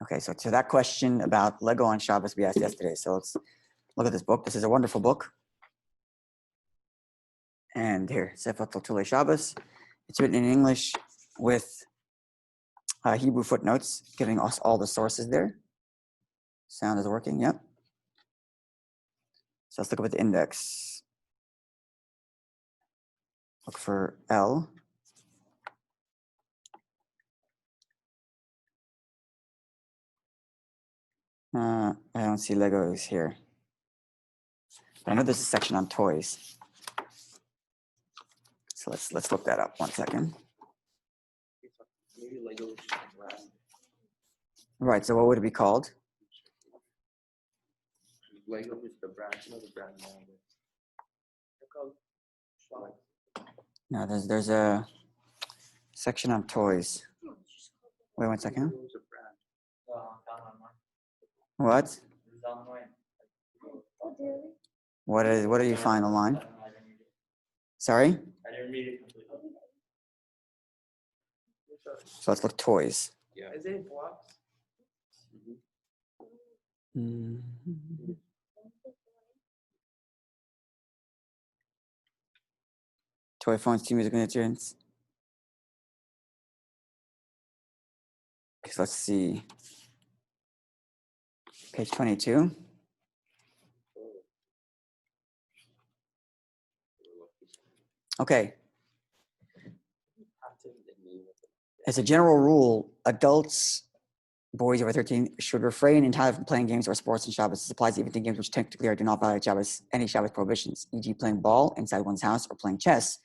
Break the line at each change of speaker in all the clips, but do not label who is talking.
Okay, so to that question about Lego on Shabbos we asked yesterday. So let's look at this book. This is a wonderful book. And here, Sefer Toltulei Shabbos. It's written in English with Hebrew footnotes, giving us all the sources there. Sound is working, yep. So let's look at the index. Look for L. I don't see Legos here. But I know there's a section on toys. So let's look that up 1 second.
Maybe Lego is just a brand.
Right, so what would it be called?
Lego is the brand, not the brand name. They're called Shabbos.
No, there's a section on toys. Wait 1 second.
Lego is a brand.
What? What do you find online? Sorry?
I didn't read it completely.
So let's look toys.
Yeah. Is it blocks?
Toy phones, two music instruments. So let's see. Page 22. Okay. As a general rule, adults, boys over 13, should refrain entirely from playing games or sports in Shabbos. This applies even to games which technically do not violate Shabbos, any Shabbos prohibitions, e.g. playing ball inside one's house or playing chess.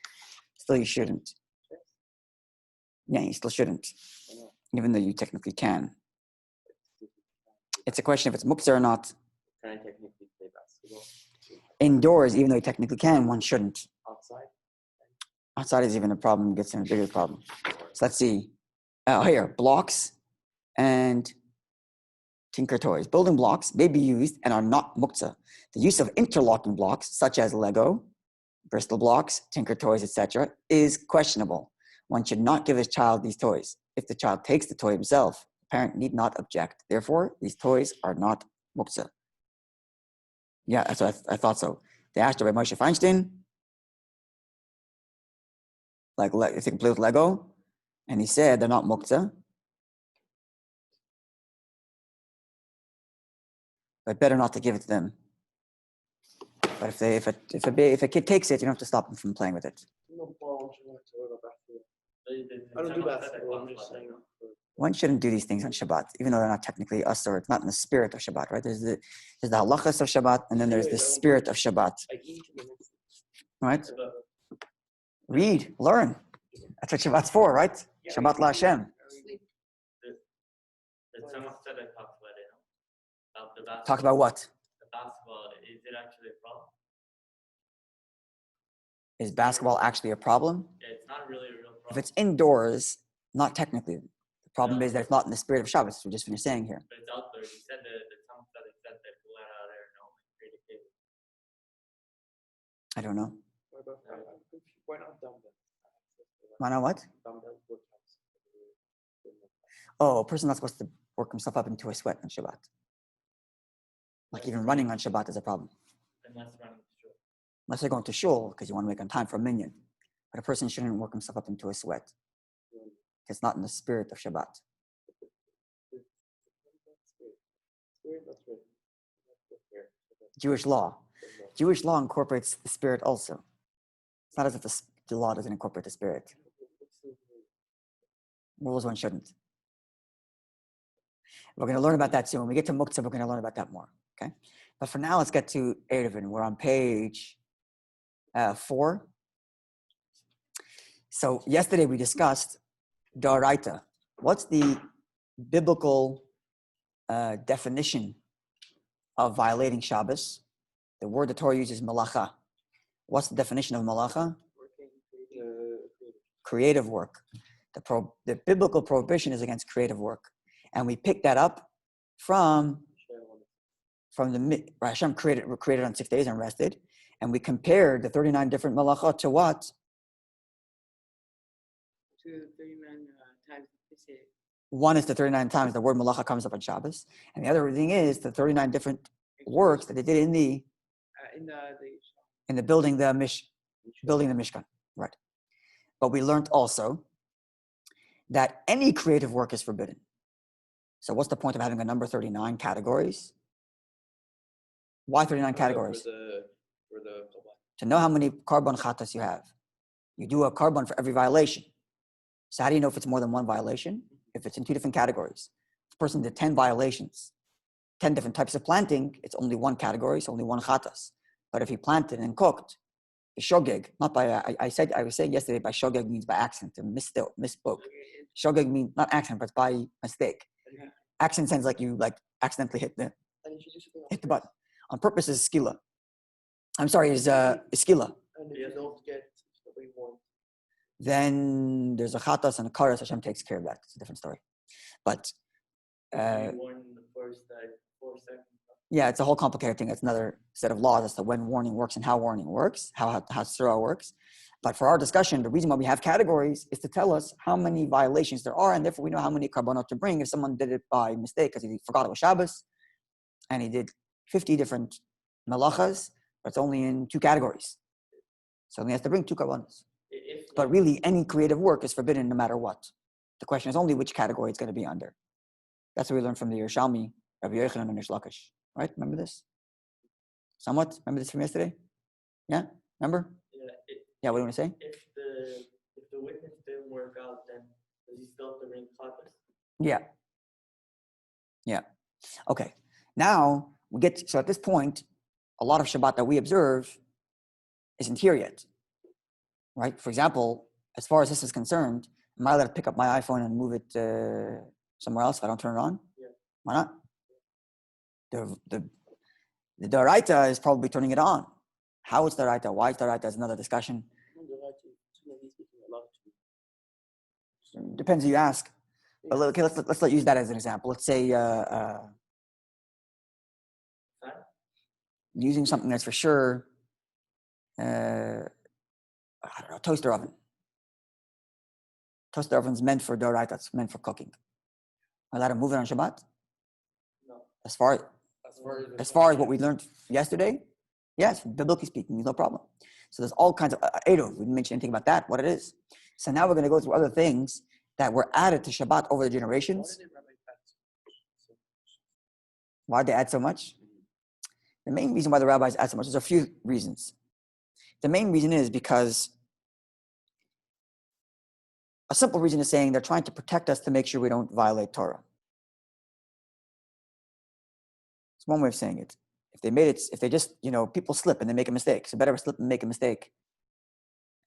Still, you shouldn't. Yeah, you still shouldn't, even though you technically can. It's a question if it's muktzah or not.
Can I technically play basketball?
Indoors, even though you technically can, one shouldn't.
Outside?
Outside is even a problem, gets in a bigger problem. So let's see. Here, blocks and tinker toys. Building blocks may be used and are not muktzah. The use of interlocking blocks, such as Lego, Bristol blocks, tinker toys, etc., is questionable. One should not give his child these toys. If the child takes the toy himself, the parent need not object. Therefore, these toys are not muktzah. Yeah, that's what I thought so. They asked Rabbi Moshe Feinstein, like, if they can play with Lego, and he said they're not muktzah. But better not to give it to them. But if a kid takes it, you don't have to stop them from playing with it.
I don't do basketball. I'm just saying.
One shouldn't do these things on Shabbat, even though they're not technically us, or it's not in the spirit of Shabbat, right? There's the halachas of Shabbat, and then there's the spirit of Shabbat. Right? Read, learn. That's what Shabbat's for, right? Shabbat la Hashem. Talk about what?
The basketball, is it actually a problem?
Is basketball actually a problem?
Yeah, it's not really a real problem.
If it's indoors, not technically. The problem is that it's not in the spirit of Shabbos. We're just finished saying here.
But it's outdoors. You said the Talmud said that go out there and create a cave.
I don't know.
Why not dumbbells?
Why not what?
Dumbbells workouts.
Oh, a person's not supposed to work himself up into a sweat on Shabbat. Like even running on Shabbat is a problem.
Unless running to shul.
Unless they're going to shul because you want to make on time for a minyan. But a person shouldn't work himself up into a sweat. It's not in the spirit of Shabbat. Jewish law. Jewish law incorporates the spirit also. It's not as if the law doesn't incorporate the spirit. Rules one shouldn't. We're going to learn about that soon. When we get to Muktzah, we're going to learn about that more. Okay? But for now, let's get to Eiruv. We're on page 4. So yesterday we discussed Daraita. What's the biblical definition of violating Shabbos? The word the Torah uses, malacha. What's the definition of malacha? Creative work. The biblical prohibition is against creative work. And we picked that up from the Hashem created on 6 days and rested. And we compared the 39 different malachot to what?
To 39 times
One is the 39 times the word malacha comes up on Shabbos, and the other thing is the 39 different works that they did in the building the Mishkan, right? But we learned also that any creative work is forbidden. So what's the point of having a number 39 categories? Why 39 categories? To know how many carbon khatas you have. You do a carbon for every violation. So how do you know if it's more than one violation? If it's in two different categories. If a person did 10 violations, 10 different types of planting, it's only one category, so only one khatas. But if he planted and cooked, the shogeg, not by, I was saying yesterday, by shogeg means by accident, or misspoke. Shogeg means not accident, but by mistake. Accident sounds like you accidentally hit the button. On purpose is skila. I'm sorry, is skila. Then there's a khatas and a karas. Hashem takes care of that. It's a different story. But yeah, it's a whole complicated thing. It's another set of laws as to when warning works and how warning works, how surah works. But for our discussion, the reason why we have categories is to tell us how many violations there are, and therefore we know how many karbanot to bring. If someone did it by mistake because he forgot it was Shabbos, and he did 50 different malachas, but it's only in two categories. So he has to bring two karbanos. But really, any creative work is forbidden no matter what. The question is only which category it's going to be under. That's what we learned from the Yerushalmi, Rabbi Yochanan and Rish Lakish. Right? Remember this? Somewhat? Remember this from yesterday? Yeah? Remember? Yeah, what do you want to say?
If the witness didn't work out, then does he still have to bring khatas?
Yeah. Okay. Now, so at this point, a lot of Shabbat that we observe isn't here yet. Right? For example, as far as this is concerned, am I allowed to pick up my iPhone and move it somewhere else if I don't turn it on?
Yeah.
Why not? The Daraita is probably turning it on. How is Daraita? Why is Daraita is another discussion. Depends who you ask. But okay, let's use that as an example. Let's say using something that's for sure, I don't know, toaster oven. Toaster oven's meant for Daraita. It's meant for cooking. Am I allowed to move it on Shabbat?
No.
As far as what we learned yesterday, yes, biblically speaking, no problem. So there's all kinds of Eiruv. We didn't mention anything about that, what it is. So now we're going to go through other things that were added to Shabbat over the generations. Why did they add so much? The main reason why the rabbis add so much, there's a few reasons. The main reason is because a simple reason is saying they're trying to protect us to make sure we don't violate Torah. It's one way of saying it. If they just, people slip and they make a mistake. So better slip and make a mistake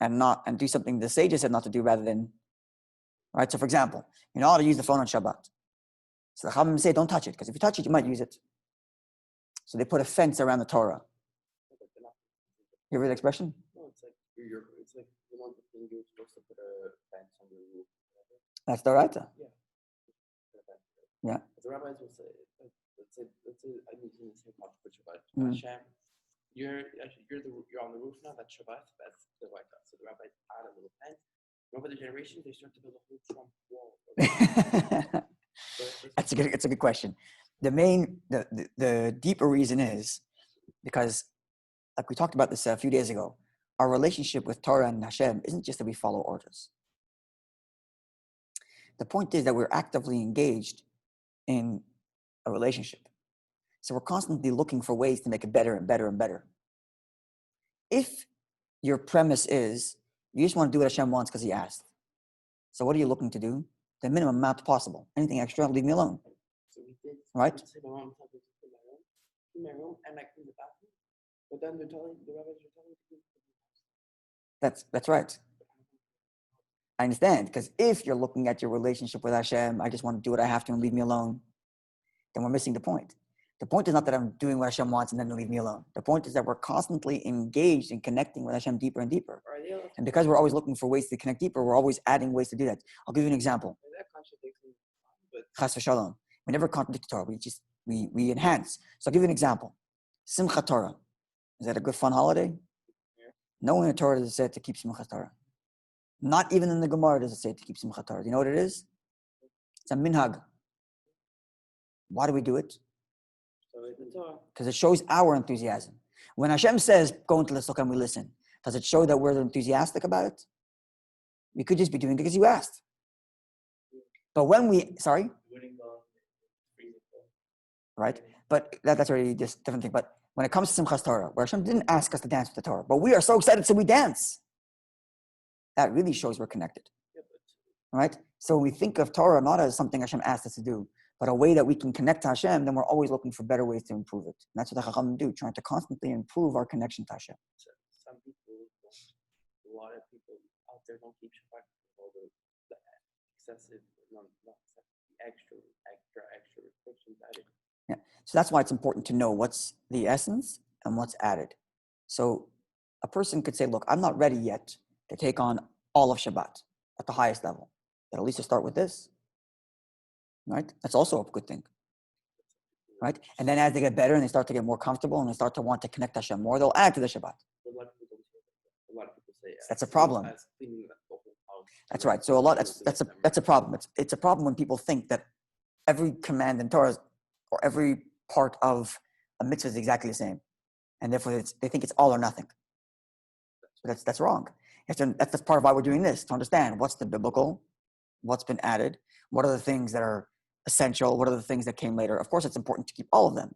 and do something the sages said not to do rather than, right? So for example, you're not allowed to use the phone on Shabbat. So the Chachamim say don't touch it, because if you touch it, you might use it. So they put a fence around the Torah. You hear the expression?
No, it's like the one thing you're supposed to put a fence on your roof.
That's the right. Yeah.
The rabbis will say, let's say I'm using the same concept for Shabbat. Hashem, you're on the roof now. That's Shabbat. That's the right. So the rabbis add a little fence. Over the generations, they start to build a whole Trump wall.
It's a good question. The deeper reason is because, like we talked about this a few days ago, our relationship with Torah and Hashem isn't just that we follow orders. The point is that we're actively engaged in a relationship. So we're constantly looking for ways to make it better and better and better. If your premise is you just want to do what Hashem wants because he asked, so what are you looking to do? The minimum amount possible. Anything extra, leave me alone.
So we did.
Right?
My mom told me to clean my room, and I clean the bathroom. But then the rabbis are telling me to clean the house.
That's right. I understand, because if you're looking at your relationship with Hashem, I just want to do what I have to and leave me alone, then we're missing the point. The point is not that I'm doing what Hashem wants and then leave me alone. The point is that we're constantly engaged in connecting with Hashem deeper and deeper. And because we're always looking for ways to connect deeper, we're always adding ways to do that. I'll give you an example.
That contradicts me.
Chas v'shalom. We never contradict Torah. We enhance. So I'll give you an example. Simchat Torah. Is that a good fun holiday?
Yeah.
Nowhere in the Torah does it say to keep Simchat Torah. Not even in the Gemara does it say to keep Simchat Torah. Do you know what it is? It's a minhag. Why do we do it?
So it's the Torah.
Because it shows our enthusiasm. When Hashem says, go into the sukkah and we listen, does it show that we're enthusiastic about it? We could just be doing it because you asked. But when we, sorry? Right? But that's already just a different thing. But when it comes to Simchas Torah, where Hashem didn't ask us to dance with the Torah, but we are so excited, so we dance. That really shows we're connected. Right? So when we think of Torah not as something Hashem asked us to do, but a way that we can connect to Hashem, then we're always looking for better ways to improve it. And that's what the Chacham do, trying to constantly improve our connection to Hashem.
Some people, a lot of people out there don't keep Shabbat with all the excessive, not excessive, the extra restrictions added.
Yeah. So that's why it's important to know what's the essence and what's added. So a person could say, look, I'm not ready yet to take on all of Shabbat at the highest level. But at least to start with this. Right? That's also a good thing. Right? And then as they get better and they start to get more comfortable and they start to want to connect to Hashem more, they'll add to the Shabbat.
A lot of people say that. A lot of people say
That's a problem. That's right. So that's a problem. It's a problem when people think that every command in Torah or every part of a mitzvah is exactly the same. And therefore they think it's all or nothing. But that's wrong. That's part of why we're doing this, to understand what's the biblical, what's been added, what are the things that are essential, what are the things that came later. Of course, it's important to keep all of them.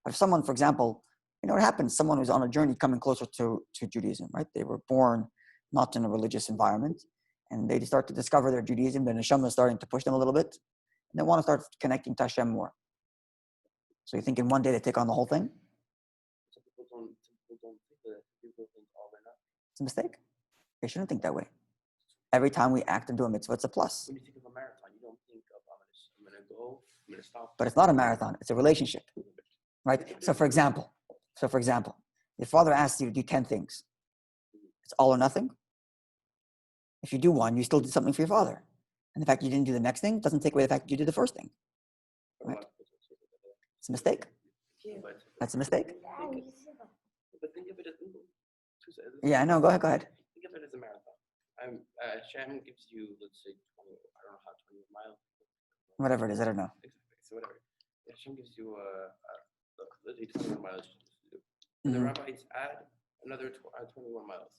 But if someone, for example, what happens? Someone who's on a journey coming closer to Judaism, right? They were born not in a religious environment, and they start to discover their Judaism, then Hashem is starting to push them a little bit, and they want to start connecting to Hashem more. So you think in one day they take on the whole thing?
Some people don't think that. People think all or nothing.
It's a mistake. They shouldn't think that way. Every time we act and do a mitzvah, it's a plus.
When you think of a marathon, you don't think of I'm gonna go, I'm gonna stop.
But it's not a marathon, it's a relationship. Right? So for example, your father asks you to do 10 things. It's all or nothing. If you do one, you still did something for your father. And the fact you didn't do the next thing doesn't take away the fact that you did the first thing. Right? It's a mistake. That's a mistake.
But think of it as
Yeah, I know. Go ahead.
Think of it as a marathon. Hashem gives you, let's say, 20, I don't know how 20 miles.
Whatever it is, I don't know.
Exactly. So whatever. Hashem gives you let's say 21 miles to do. And the rabbis add another 21 miles.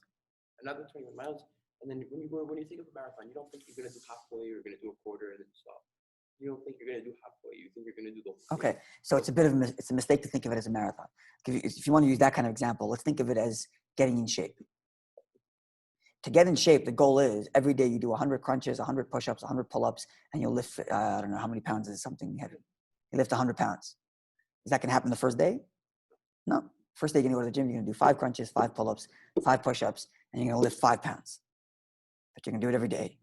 Another 21 miles. And then when you think of a marathon, you don't think you're gonna do halfway or you're gonna do a quarter and then stop. You don't think you're gonna do halfway. You think you're gonna do the whole thing.
Okay. So it's a mistake to think of it as a marathon. If you want to use that kind of example, let's think of it as getting in shape. To get in shape, the goal is every day you do 100 crunches, 100 push-ups, 100 pull-ups, and you'll lift, I don't know how many pounds is something heavy. You lift 100 pounds. Is that going to happen the first day? No. First day you're going to go to the gym, you're going to do 5 crunches, 5 pull-ups, 5 push-ups, and you're going to lift 5 pounds. But you're going to do it every day.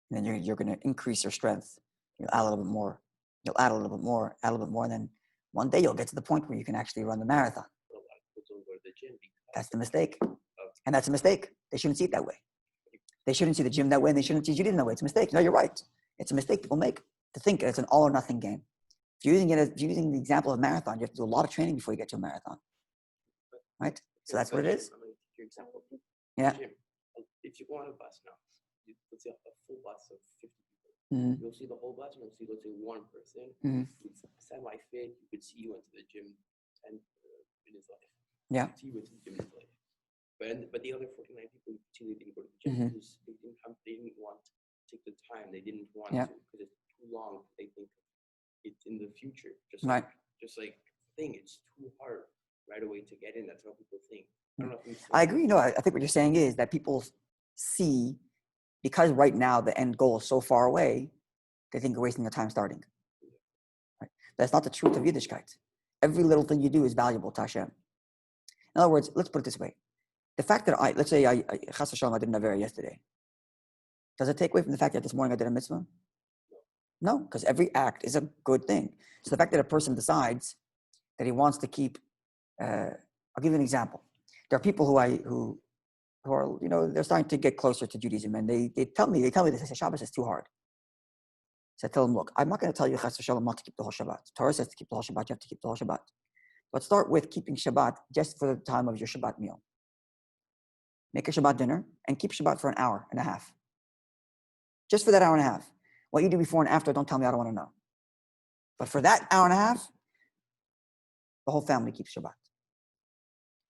And then you're going to increase your strength. You'll add a little bit more. You'll add a little bit more, add a little bit more. And then one day you'll get to the point where you can actually run the marathon.
A lot of people don't go to the gym because
That's the mistake. And that's a mistake. They shouldn't see it that way. They shouldn't see the gym that way, and they shouldn't see Judaism that way. It's a mistake. No, you're right. It's a mistake people make to think it's an all or nothing game. If you're using the example of marathon, you have to do a lot of training before you get to a marathon. Right? So that's what it is.
I'm going to take your example.
Yeah.
Gym. If you go on a bus now, let's say a full bus of 50 people.
Mm-hmm.
You'll see the whole bus, and you'll see, let's say, one person who's semi-fit. You could see he went to the gym in his life.
Yeah.
He went to the gym in his life. But the other 49 people, you could see they didn't go to the gym because they didn't want to take the time. They didn't want to because it's too long. They think it's in the future. Just like thing, it's too hard right away to get in. That's how people think. I don't know if
I agree. No, I think what you're saying is that people see, because right now the end goal is so far away, they think you're wasting their time starting. Right? That's not the truth of Yiddishkeit. Every little thing you do is valuable to Hashem. In other words, let's put it this way. The fact that let's say I Chas v'shalom, I did an Avera yesterday. Does it take away from the fact that this morning I did a mitzvah? No, because every act is a good thing. So the fact that a person decides that he wants to keep, I'll give you an example. There are people who are, they're starting to get closer to Judaism, and they tell me, they say, Shabbos is too hard. So I tell them, look, I'm not going to tell you Chas v'shalom not to keep the whole Shabbat. Torah says to keep the whole Shabbat, you have to keep the whole Shabbat. But start with keeping Shabbat just for the time of your Shabbat meal. Make a Shabbat dinner and keep Shabbat for an hour and a half. Just for that hour and a half. What you do before and after, don't tell me, I don't want to know. But for that hour and a half, the whole family keeps Shabbat.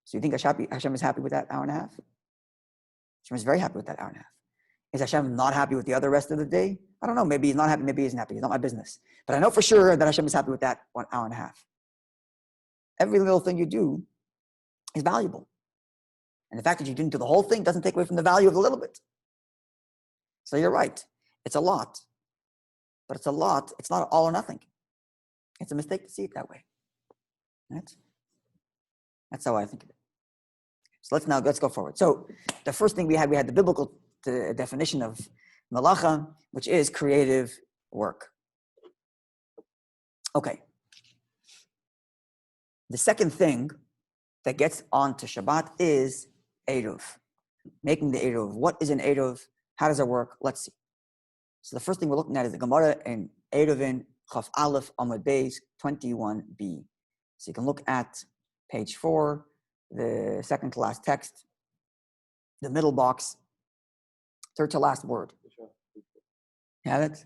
So you think Hashem is happy with that hour and a half? Hashem is very happy with that hour and a half. Is Hashem not happy with the other rest of the day? I don't know. Maybe he's not happy. Maybe he isn't happy. It's not my business. But I know for sure that Hashem is happy with that 1 hour and a half. Every little thing you do is valuable. And the fact that you didn't do the whole thing doesn't take away from the value of the little bit. So you're right. It's a lot. But it's a lot. It's not all or nothing. It's a mistake to see it that way. Right? That's how I think of it. So let's go forward. So the first thing we had the biblical definition of malacha, which is creative work. Okay. The second thing that gets onto Shabbat is Eiruv. Making the Eiruv. What is an Eiruv? How does it work? Let's see. So the first thing we're looking at is the Gemara in Eiruvin Chaf Aleph Amud Beis 21b. So you can look at page 4, the second to last text, the middle box, third to last word. You have it?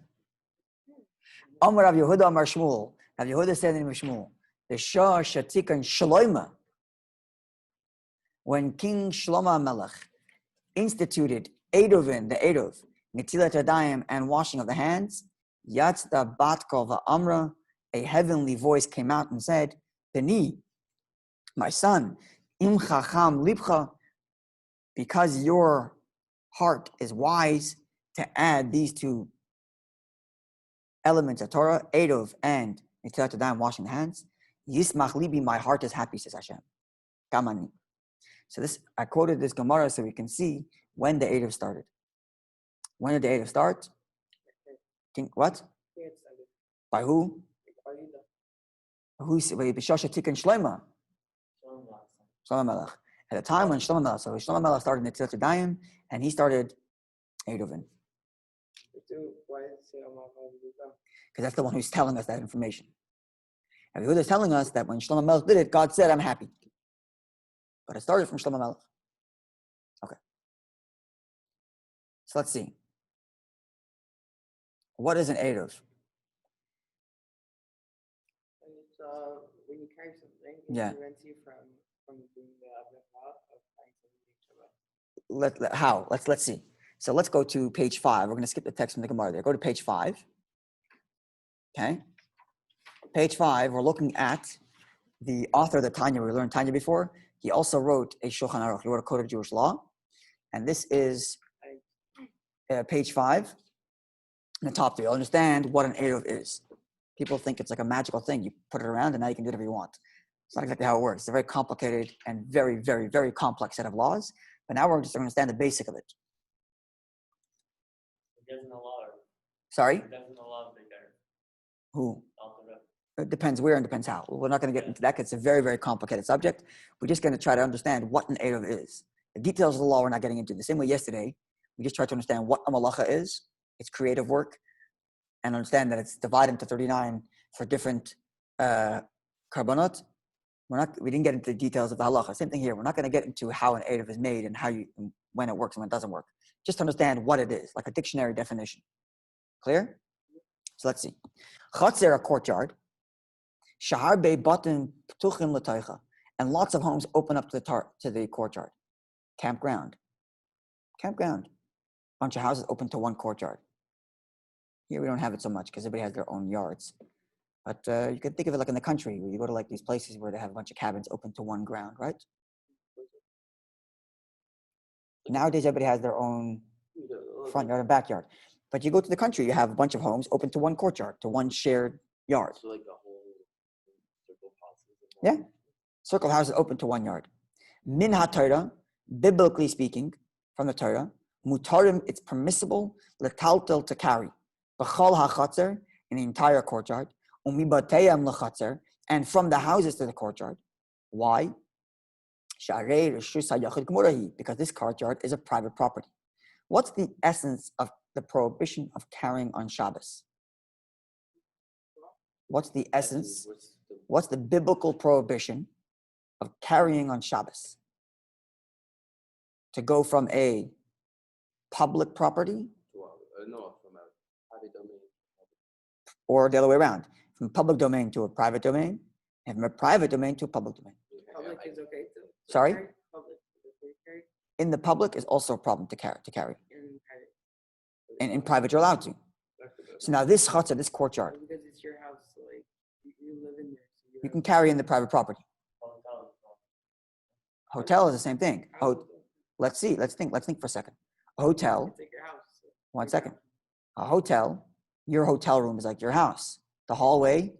Amar Rav Yehuda Amar Shmuel. Rav Yehuda said in Shmuel, the Shah Shatika and Shloima, when King Shlomo Melech instituted Eiruvin, the Eiruv, Netilat Yadayim, and washing of the hands, Yatzda Bat Kol Va'amra, a heavenly voice came out and said, Beni, my son, Im Chacham Libcha, because your heart is wise to add these two elements of Torah, Eiruv and Netilat Yadayim, washing the hands, Yismach Libi, my heart is happy, says Hashem. Kamani. So I quoted this Gemara so we can see when the Eiruv started. When did the Eiruv start? What? By who? Who is B'Shasha Tikkun Shloima? Shlomo Melech. At the time when Shlomo Melech, so Shlomo Melech started Netilat Yadayim, and he started Eiruvin. Because that's the one who's telling us that information. And Yehuda is telling us that when Shlomo Melech did it, God said, I'm happy. But it started from Shlomo Melech. Okay. So let's see. What is an Eiruv?
It's when you carry something, it prevents you from doing the avnah of carrying something.
How? Let's see. So let's go to page 5. We're going to skip the text from the Gemara there. Go to page 5. Okay. Page 5, we're looking at the author of the Tanya. We learned Tanya before. He also wrote a Shulchan Aruch. He wrote a code of Jewish law. And this is page 5. In the top 3, you'll understand what an Eiruv is. People think it's like a magical thing. You put it around and now you can do whatever you want. It's not exactly how it works. It's a very complicated and very, very, very complex set of laws. But now we're just going to understand the basic of it.
It doesn't allow it.
Sorry?
It doesn't allow the guy.
Who? It depends where and depends how. We're not going to get into that because it's a very, very complicated subject. We're just going to try to understand what an Eiruv is. The details of the law we're not getting into. The same way yesterday, we just tried to understand what a malacha is. It's creative work, and understand that it's divided into 39 for different carbonot. We didn't get into the details of the halacha. Same thing here. We're not going to get into how an Eiruv is made and when it works and when it doesn't work. Just to understand what it is, like a dictionary definition. Clear? So let's see. Chatzer, a courtyard. Shahar be batim ptuchim l'taycha, and lots of homes open up to the courtyard. Campground. Bunch of houses open to one courtyard. Here we don't have it so much because everybody has their own yards. But you can think of it like in the country where you go to like these places where they have a bunch of cabins open to one ground, right? Nowadays, everybody has their own front yard and backyard. But you go to the country, you have a bunch of homes open to one courtyard, to one shared yard.
So like the whole circle houses.
Yeah. Circle houses open to one yard. Min ha-Torah, biblically speaking, from the Torah, mutarim, it's permissible, letaltel, to carry. B'chol ha-chatzer, in the entire courtyard. Umibateyam l'chatzer, and from the houses to the courtyard. Why? Sharei reshus ha-yachid gmurahi, because this courtyard is a private property. What's the essence of the prohibition of carrying on Shabbos? What's the essence? What's the biblical prohibition of carrying on Shabbos? To go from a public property?
No, from a private domain.
or the other way around, from public domain to a private domain, and from a private domain to a public domain.
Public is okay too.
Sorry?
Public is okay to carry.
In the public is also a problem to carry.
In private.
And in private, you're allowed to. So now this chutzner, this courtyard,
Because it's your house, so like you live in there. So
you can carry in the private property. Hotel is the same thing. Oh, let's see. Let's think for a second. A hotel.
It's like your house. So
1 second. A hotel. Your hotel room is like your house. The hallway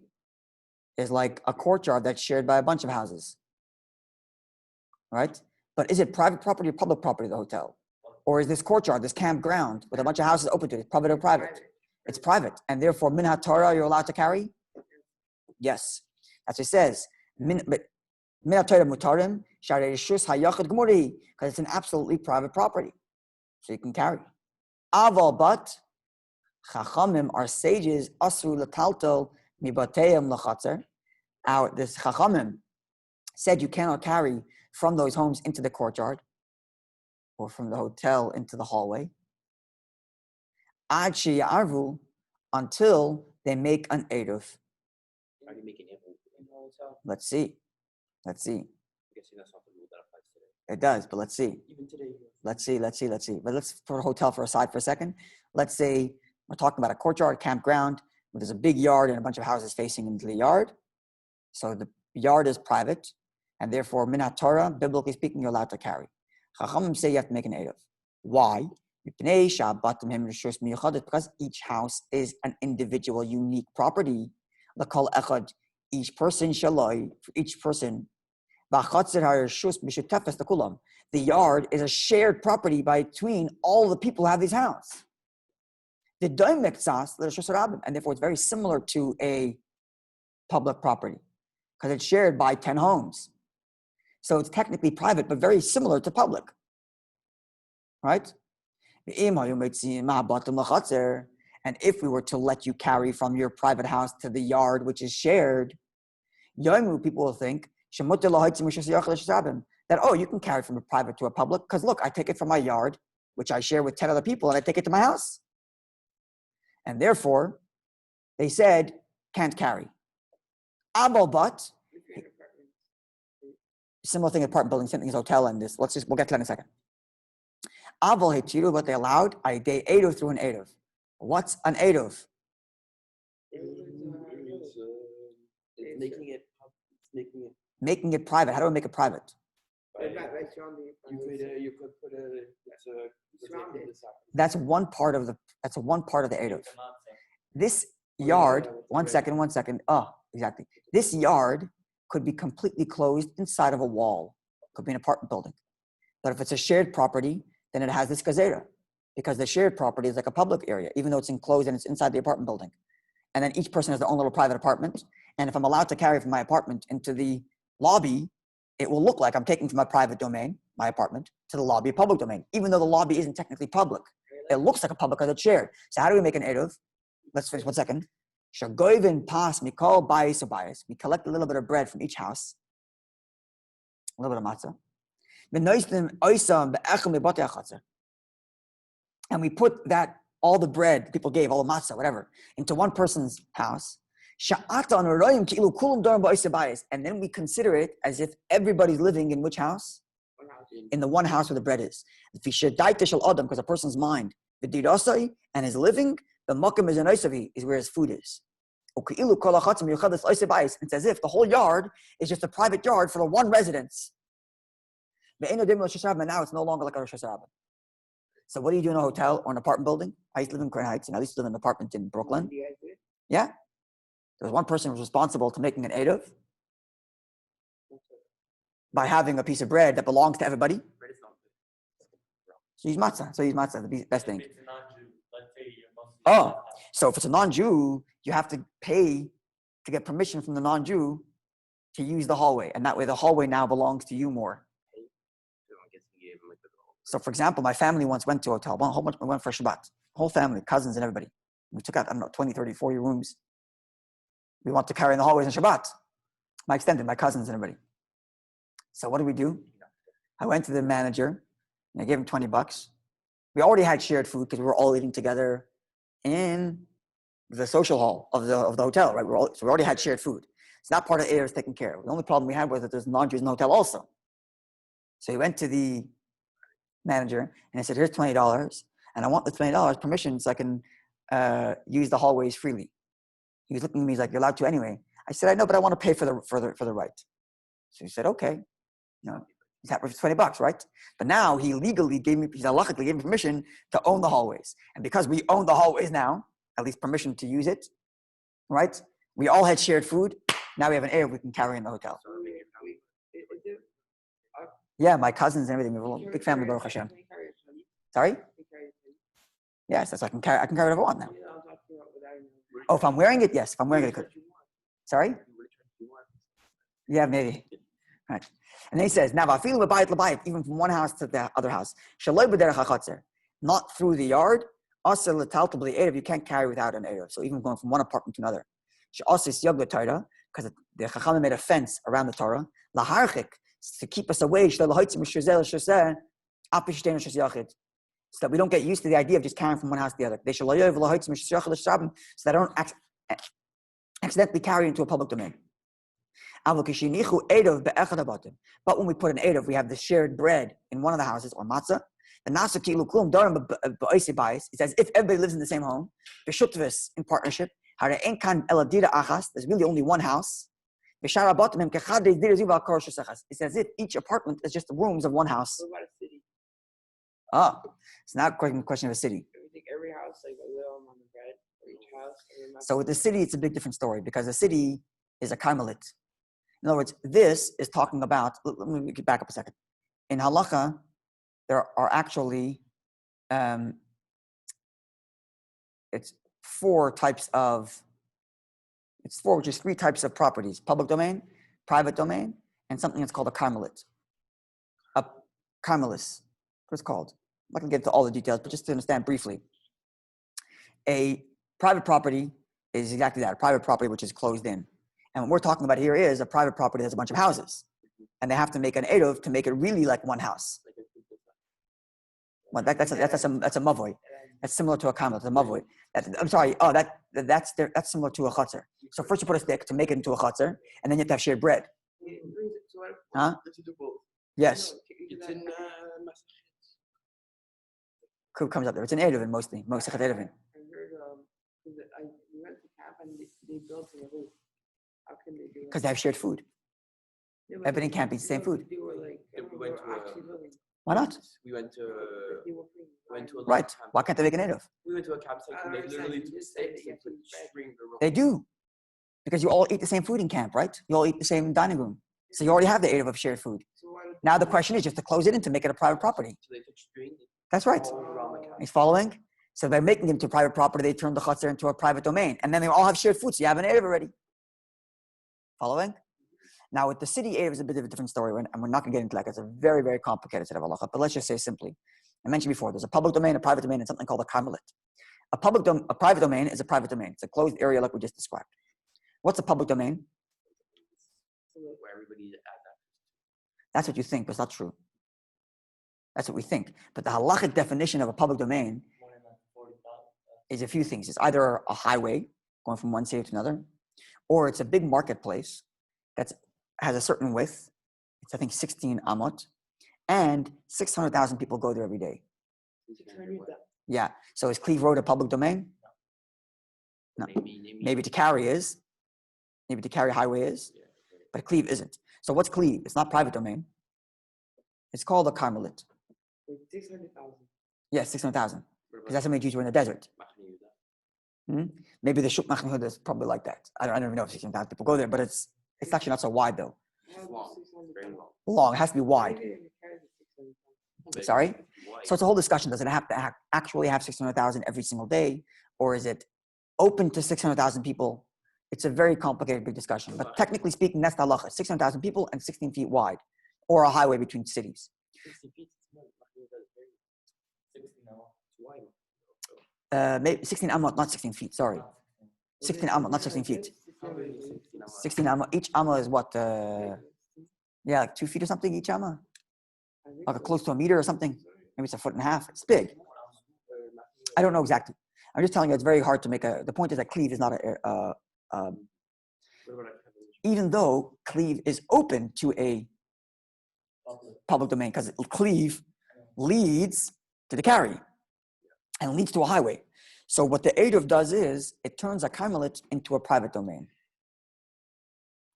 is like a courtyard that's shared by a bunch of houses. Right? But is it private property or public property, the hotel? Or is this courtyard, this campground with a bunch of houses open to it, public or private? It's private. And therefore, min ha-Torah, you're allowed to carry? Yes. That's what it says. Min ha-Torah mutarim, sharei rishus hayachid gemuri, because it's an absolutely private property. So you can carry. Aval but, chachamim, our sages, asru latalto mibateim lachatzer. This chachamim said you cannot carry from those homes into the courtyard or from the hotel into the hallway. Ad sheyarvu, until they make an Eiruv.
How do you make an Eiruv in a hotel?
Let's see.
I'm guessing that's not the rule that applies today.
It does, but let's see.
Even today.
Let's see. But let's put a hotel for a second. Let's say we're talking about a courtyard, campground, where there's a big yard and a bunch of houses facing into the yard. So the yard is private, and therefore, min ha-Torah, biblically speaking, you're allowed to carry. Chachamim say you have to make an Eiruv. Why? Because each house is an individual, unique property. Each person, for each person. The yard is a shared property between all the people who have these houses. And therefore, it's very similar to a public property because it's shared by 10 homes. So it's technically private, but very similar to public. Right? And if we were to let you carry from your private house to the yard, which is shared, people will think that, oh, you can carry from a private to a public, because look, I take it from my yard, which I share with 10 other people, and I take it to my house. And therefore, they said, can't carry. But similar thing, apartment building, same thing as hotel and this. We'll get to that in a second. But they allowed a day Eiruv through an Eiruv. What's an Eiruv?
It's
Making it private. How do I make it private?
You could put
That's one part of the Eiruv. This yard, one second. Oh, exactly. This yard could be completely closed inside of a wall. Could be an apartment building. But if it's a shared property, then it has this gazera, because the shared property is like a public area, even though it's enclosed and it's inside the apartment building. And then each person has their own little private apartment. And if I'm allowed to carry from my apartment into the lobby, it will look like I'm taking from my private domain, my apartment, to the lobby, public domain, even though the lobby isn't technically public. It looks like a public because it's shared. So how do we make an Eiruv? Let's finish 1 second. Shagoivin pas mikol bayis or bayis. We collect a little bit of bread from each house, a little bit of matzah. And we put that, all the bread people gave, all the matzah, whatever, into one person's house. And then we consider it as if everybody's living in which house? In the one house where the bread is. Because a person's mind, and his living, the makam is where his food is. It's as if the whole yard is just a private yard for the one residence. Now it's no longer like a Rosh Hashanah. So what do you do in a hotel or an apartment building? I used to live in Crown Heights, and I used to live in an apartment in Brooklyn. Yeah. There was one person who was responsible to making an Eiruv by having a piece of bread that belongs to everybody. So he's matzah. The best thing. Oh, so if it's a non-Jew, you have to pay to get permission from the non-Jew to use the hallway. And that way the hallway now belongs to you more. So for example, my family once went to a hotel. We went for Shabbat. Whole family, cousins and everybody. We took out, 20, 30, 40 rooms. We want to carry in the hallways on Shabbat. My extended, my cousins and everybody. So what do? I went to the manager and I gave him $20. We already had shared food because we were all eating together in the social hall of the hotel, right? So we already had shared food. So that part of Erev is taken care of. The only problem we had was that there's non-Jews in the hotel also. So he went to the manager and he said, here's $20, and I want the $20 permission so I can use the hallways freely. He was looking at me, he's like, you're allowed to anyway. I said, I know, but I want to pay for the right. So he said, okay. He's happy for $20, right? But now he legally he's halachically gave me permission to own the hallways. And because we own the hallways now, at least permission to use it, right? We all had shared food. Now we have an Erev we can carry in the hotel. Yeah, my cousins and everything. We have a big family, Baruch Hashem. Sorry? Yes, that's what I can carry whatever I want now. Oh, if I'm wearing it, yes. If I'm wearing it, I could. Sorry? Yeah, maybe. Right. And then he says, now even from one house to the other house, not through the yard, you can't carry without an Eiruv. So even going from one apartment to another. Because the Chachamim made a fence around the Torah, to keep us away, so that we don't get used to the idea of just carrying from one house to the other. So that I don't accidentally carry into a public domain. But when we put an Eiruv, we have the shared bread in one of the houses, or matzah. It's as if everybody lives in the same home. In partnership. There's really only one house. It's as if each apartment is just the rooms of one house.
What about a city?
It's not a question of a city.
Every house, like a little amount of bread for each house.
So with the city, it's a big different story because the city is a karmelit. In other words, this is talking about, let me back up a second. In halacha, there are actually, it's three types of properties: public domain, private domain, and something that's called a karmelit. A karmelis, what it's called. I'm not going to get into all the details, but just to understand briefly. A private property is exactly that, a private property which is closed in. And what we're talking about here is a private property that has a bunch of houses. And they have to make an Eiruv to make it really like one house. Well, that's a mavoy. That's similar to a karmelit, it's a mavoy. That's similar to a chutzner. So first you put a stick to make it into a chutzner, and then you have to have shared bread. Huh? Yes.
It's in
Comes up there. It's an Eiruv mostly. Most Eiruv.
I heard we went to camp and they built a roof. How can they do it?
Because they have shared food.
Yeah, but
Everybody can't eat the same food.
They were like,
we
they
went
were
to
actually living.
a
Why not? Right. Why can't they make an Eiruv?
We went to a campsite and they literally took sticks and put string around.
They do. Because you all eat the same food in camp, right? You all eat the same dining room. So you already have the Eiruv of shared food. Now the question is just to close it in to make it a private property.
So they took string.
That's right.
All around the camp.
He's following? So by making it into a private property, they turn the chutzner into a private domain. And then they all have shared food, so you have an Eiruv already. Following? Now with the city, Eiruv is a bit of a different story, and we're not going to get into that. It's a very, very complicated set of halacha. But let's just say simply. I mentioned before, there's a public domain, a private domain, and something called a karmelit. A private domain is a private domain. It's a closed area like we just described. What's a public domain?
Where everybody has access.
That's what you think, but it's not true. That's what we think. But the halachic definition of a public domain is a few things. It's either a highway going from one city to another, or it's a big marketplace that has a certain width. It's, I think, 16 amot, and 600,000 people go there every day. Yeah. So is Cleve Road a public domain? No. Maybe to carry is. Maybe to carry highway is. But Cleve isn't. So what's Cleve? It's not private domain. It's called a karmelit.
600,000.
Yes, 600,000. Because that's how many Jews were in the desert. Maybe the Shuk Machnihuda is probably like that. I don't even know if 600,000 people go there, but it's actually not so wide though. Long. It has to be wide. Sorry? So it's a whole discussion. Does it have to actually have 600,000 every single day? Or is it open to 600,000 people? It's a very complicated, big discussion. But technically speaking, that's the halacha. 600,000 people and 16 feet wide. Or a highway between cities.
60 feet is small.
Maybe 16 amot, not 16 feet. Sorry. 16 amot, not 16 feet. 16 amot. Each amot is what? Like 2 feet or something each amot? Like close to a meter or something. Maybe it's a foot and a half. It's big. I don't know exactly. I'm just telling you, it's very hard to make the point is that cleave is not
What about
even though cleave is open to a public domain, because cleave leads to the carry and leads to a highway. So what the Eiruv does is it turns a carmelit into a private domain.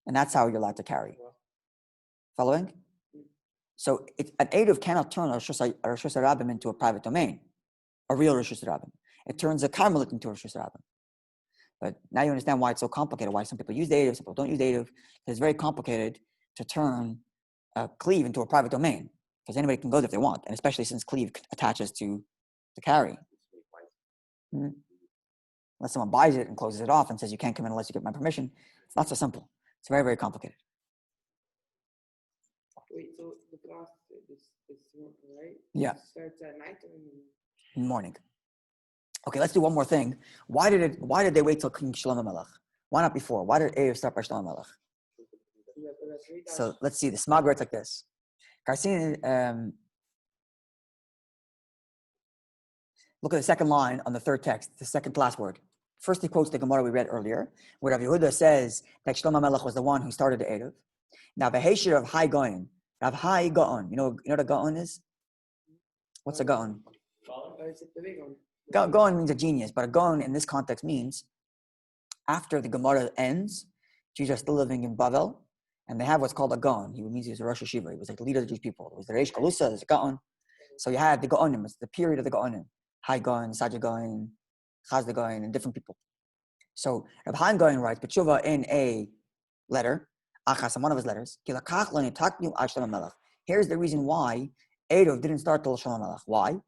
And that's how you're allowed to carry. Following? So an Eiruv cannot turn a Rosh Hashanah into a private domain, a real Rosh Hashanah. It turns a carmelit into a Rosh Hashanah. But now you understand why it's so complicated, why some people use the Eiruv, some people don't use the Eiruv. It's very complicated to turn a cleave into a private domain, because anybody can go there if they want, and especially since cleave attaches to the carry. Unless someone buys it and closes it off and says you can't come in unless you get my permission, it's not so simple. It's very, very complicated.
Wait, so the class is right?
Yeah.
It starts at night or
In the morning. Okay, let's do one more thing. Why did they wait till King Shlomo Melech? Why not before? Why did Eiruv start by Shlomo Melech? So let's see. The Smag writes like this. Look at the second line on the third text, the second to last word. First, he quotes the Gemara we read earlier, where Rav Yehuda says that Shlomo Melech was the one who started the Eiruv. Now, the Heshir of Hai Goin, Rav Hai Goin. You know what a Goin is? What's a Goin? Goin means a genius, but a Goin in this context means after the Gemara ends, Jews are still living in Bavel, and they have what's called a Gaon. He means he was a Rosh Hashiva. He was like the leader of the Jewish people. It was the Reish Galusa, there's a Gaon. So you had the Gaonim, it's the period of the Gaonim. Hai Gaon, Saja Gaon, Chazda Gaon, and different people. So Reb Chaim Gaon writes, B'tshuva in a letter, Achas, in one of his letters, here's the reason why Eiruv didn't start till Shlomo Melech. Why?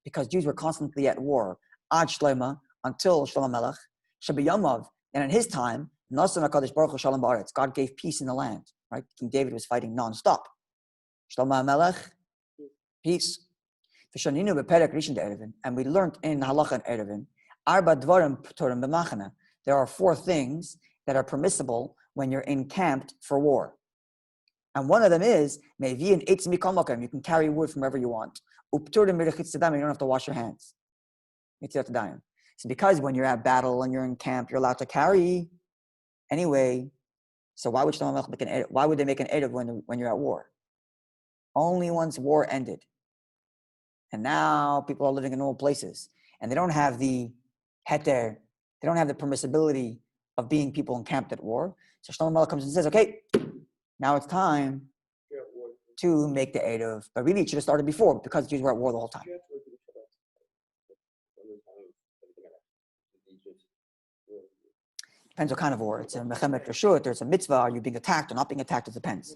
Because Jews were constantly at war, Ad Shlema, until Shlomo Melech, Shabiyamav, and in his time, Nasan HaKadosh Baruch Hu Shalom Ba'aretz, God gave peace in the land, right? King David was fighting non-stop. Shlomo Melech, peace. And we learned in Halacha and Erevin, Arba Dvarim P'torim B'machana. There are 4 things that are permissible when you're encamped for war. And one of them is, you can carry wood from wherever you want. You don't have to wash your hands. So because when you're at battle and you're in camp, you're allowed to carry anyway. So why would they make an Eiruv when you're at war? Only once war ended. And now people are living in old places. And they don't have the heter, they don't have the permissibility of being people encamped at war. So Shlomo Melech comes and says, okay, now it's time to make the Eiruv. But really it should have started before, because Jews were at war the whole time. Depends what kind of war. It's a mechemet reshut, there's a mitzvah, are you being attacked or not being attacked? It depends.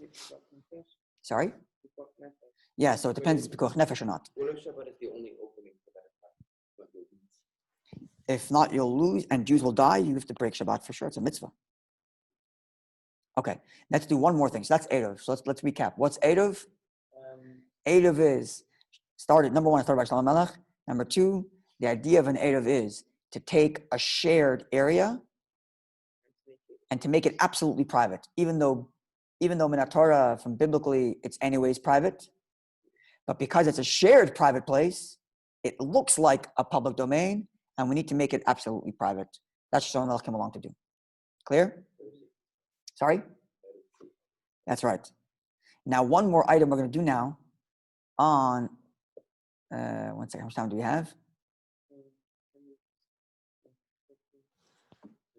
Sorry? Yeah, so it depends if it's pikuach nefesh or not.
What if Shabbat is the only opening for that time?
If not, you'll lose and Jews will die. You have to break Shabbat for sure. It's a mitzvah. Okay, let's do one more thing. So that's Eiruv. So let's recap. What's Eiruv? Eiruv is number one, started by Shlomo Melech. Number 2, the idea of an Eiruv is to take a shared area and to make it absolutely private, even though in Torah, from biblically, it's anyways private. But because it's a shared private place, it looks like a public domain, and we need to make it absolutely private. That's what Shlomo Melech came along to do. Clear? Sorry? That's right. Now, one more item we're going to do now on, one second, how much time do we have?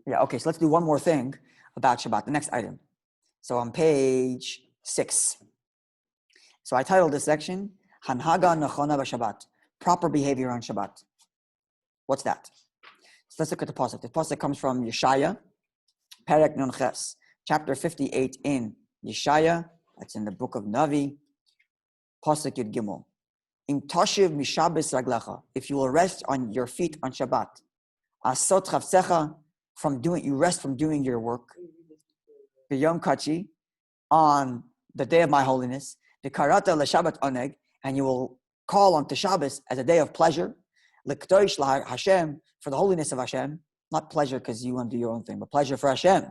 Yeah, okay, so let's do one more thing about Shabbat, the next item. So on page 6. So I titled this section, Hanhaga Nechona B'Shabbat, proper behavior on Shabbat. What's that? So let's look at the pasuk. The pasuk comes from Yeshaya, Perek Nun Ches, chapter 58 in Yeshaya. That's in the book of Navi, pasuk Yud Gimel. Im tashiv mishabes raglecha, if you will rest on your feet on Shabbat, asot chavsecha, you rest from doing your work. B'yom kachi, on the day of my holiness. V'karata l'Shabbat oneg, and you will call on to Shabbos as a day of pleasure. L'kdosh Hashem, for the holiness of Hashem. Not pleasure because you want to do your own thing, but pleasure for Hashem.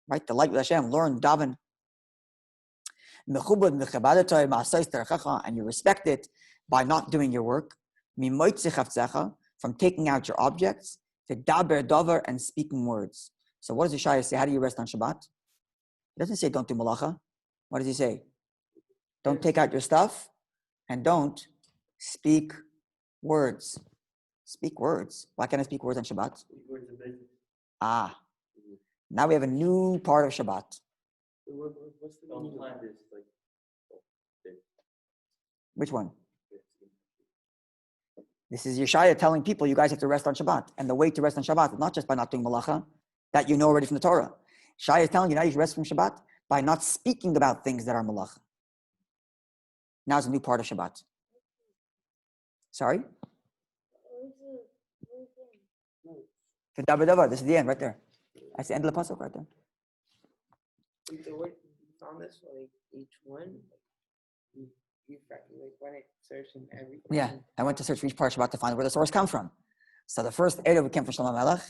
Right? Delight with Hashem. Learn, daven. And you respect it by not doing your work. Mimoitzi chavtzecha, from taking out your objects, to daber dover, and speaking words. So what does Yeshaya say? How do you rest on Shabbat? He doesn't say don't do malacha. What does he say? Don't take out your stuff and don't speak words. Speak words. Why can't I speak words on Shabbat?
Words of business.
Ah, now we have a new part of Shabbat.
What's the
Don't
meaning
plan
of
this.
Which one? This is Yeshaya telling people you guys have to rest on Shabbat. And the way to rest on Shabbat is not just by not doing malacha, that you know already from the Torah. Yeshaya is telling you now you should rest from Shabbat by not speaking about things that are malacha. Now it's a new part of Shabbat. Sorry? The davar davar. This is the end right there. That's the end of the pasuk right there.
The word you found this for like each one, you went to search in everything.
Yeah, I went to search for each part of Shabbat to find where the source comes from. So the first Eiruv came from Shlomo Melech.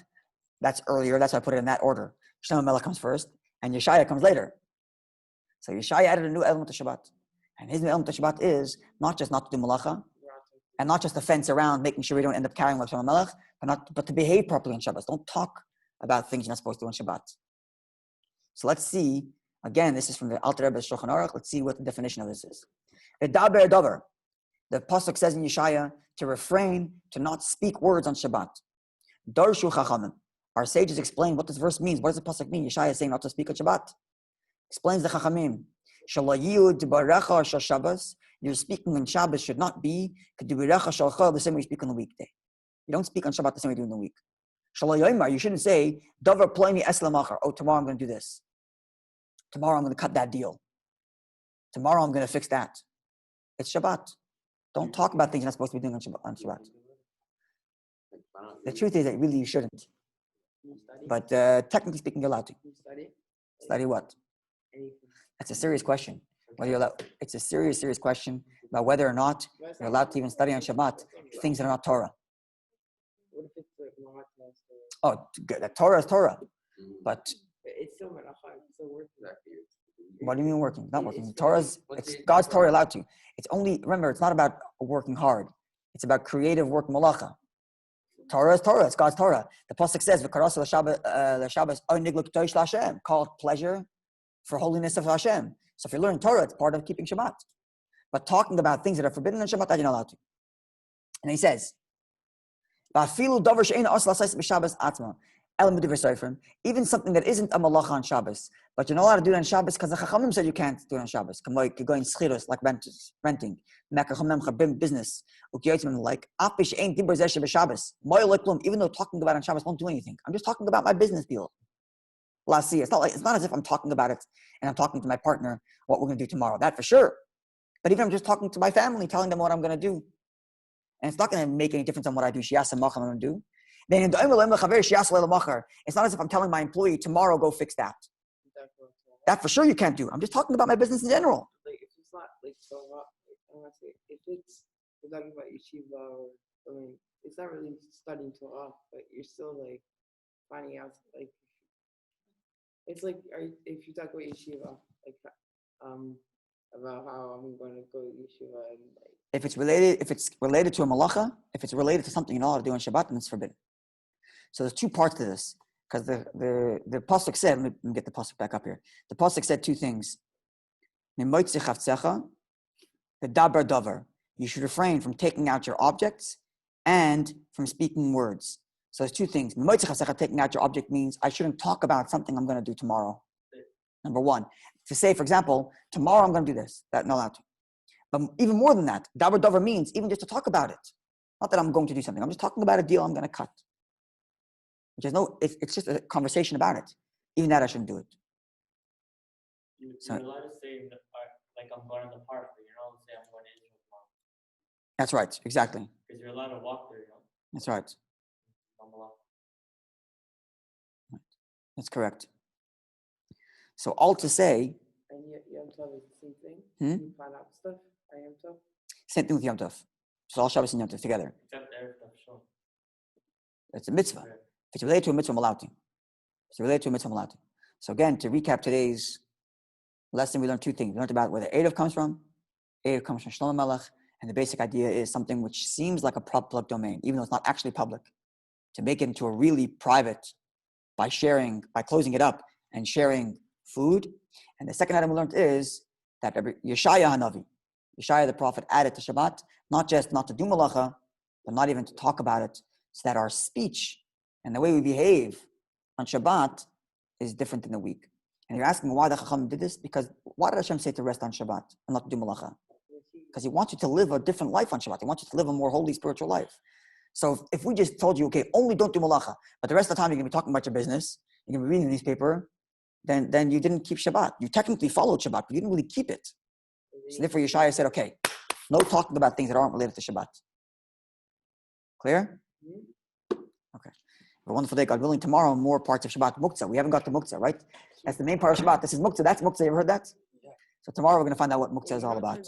That's earlier. That's why I put it in that order. Shlomo Melech comes first, and Yeshaya comes later. So Yeshaya added a new element to Shabbat. And his new element to Shabbat is not just not to do malacha, and not just to fence around, making sure we don't end up carrying like Shlomo Melech, but to behave properly on Shabbat. Don't talk about things you're not supposed to do on Shabbat. So let's see. Again, this is from the Alter Rebbe's Shulchan Aruch. Let's see what the definition of this is. Daber dover. The pasuk says in Yeshaya to refrain, to not speak words on Shabbat. Darshu chachamim. Our sages explain what this verse means. What does the pasuk mean? Yeshaya is saying not to speak on Shabbat. Explains the chachamim. Shalayud barecha shal Shabbos. Your speaking on Shabbos should not be kedubirecha shalcha, the same way you speak on the weekday. You don't speak on Shabbat the same way you do in the week. Shalayoymar, you shouldn't say davar ploini eslamachar. Oh, tomorrow I'm going to do this. Tomorrow I'm going to cut that deal. Tomorrow I'm going to fix that. It's Shabbat. Don't talk about things you're not supposed to be doing on Shabbat. The truth is that really you shouldn't. But technically speaking, you're allowed to. Study what? That's a serious question. Whether you're allowed, it's a serious question about whether or not you're allowed to even study on Shabbat things that are not Torah.
What if it's like not?
Oh, good. The Torah is Torah. But
It's still melacha. It's still working.
what do you mean working? Not working. Torah's, it's God's Torah allowed to. It's only, remember, it's not about working hard. It's about creative work, malacha. Torah is Torah. It's God's Torah. The pasuk says, "V'karasa l'Shabbos oyniglik toish l'Hashem," called pleasure for holiness of Hashem. So if you're learning Torah, it's part of keeping Shabbat. But talking about things that are forbidden in Shabbat, that you're not allowed to. And he says, even something that isn't a malacha on Shabbos, but you're not allowed to do it on Shabbos because the Chachamim said you can't do it on Shabbos. Like you're going schiros, like renting, business, like even though talking about it on Shabbos won't do anything. I'm just talking about my business deal. It's not as if I'm talking about it and I'm talking to my partner what we're going to do tomorrow. That for sure. But even I'm just talking to my family, telling them what I'm going to do. And it's not going to make any difference on what I do. It's not as if I'm telling my employee tomorrow go fix that. That for sure you can't do. I'm just talking about my business in general.
Like if it's not like so, I want to say if it's we're talking about yeshiva or something, it's not really studying Torah, but you're still like finding out like it's like if you talk about yeshiva, like about how I'm going to go to yeshiva and like.
If it's related to a malacha, if it's related to something you're not allowed to do on Shabbat, then it's forbidden. So there's two parts to this, because the pasuk said, let me get the pasuk back up here. The pasuk said two things. The dabar davar. You should refrain from taking out your objects and from speaking words. So there's two things. Taking out your object means I shouldn't talk about something I'm going to do tomorrow. Number one, to say, for example, tomorrow I'm going to do this. That's not allowed to. But even more than that, davar davar means even just to talk about it. Not that I'm going to do something. I'm just talking about a deal I'm going to cut. It's just a conversation about it. Even that I shouldn't do it.
You're allowed to say in the park, like I'm going to the park, but you're not allowed to say I'm going to Israel tomorrow.
That's right, exactly.
Because you're allowed to walk there,
That's right. That's correct. So all to say.
And Yom Tov is the same thing. You find out stuff. Yom Tov.
Same thing with Yom Tov. So all Shabbos and Yom Tov together.
Except Erev Tov, sure.
It's a mitzvah. If it's related to a mitzvah, I'm allowed to. So again, to recap today's lesson, we learned two things. We learned about where the Eiruv comes from. Eiruv comes from Shlomo Melech, And the basic idea is something which seems like a public domain, even though it's not actually public, to make it into a really private by closing it up and sharing food. And the second item we learned is that Yeshaya Hanavi, Yeshaya the prophet, added to Shabbat, not just not to do malacha, but not even to talk about it, so that our speech and the way we behave on Shabbat is different in the week. And you're asking why the Chacham did this? Because why did Hashem say to rest on Shabbat and not to do malacha? Because He wants you to live a different life on Shabbat. He wants you to live a more holy spiritual life. So if we just told you, okay, only don't do malacha, but the rest of the time you're going to be talking about your business, you're going to be reading the newspaper, then you didn't keep Shabbat. You technically followed Shabbat, but you didn't really keep it. So therefore Yeshaya said, okay, no talking about things that aren't related to Shabbat. Clear? Okay. Have a wonderful day. God willing, tomorrow more parts of Shabbat. Muktzah. We haven't got to Muktzah, right? That's the main part of Shabbat. This is Muktzah. That's Muktzah. You ever heard that? So tomorrow we're going to find out what Muktzah is all about.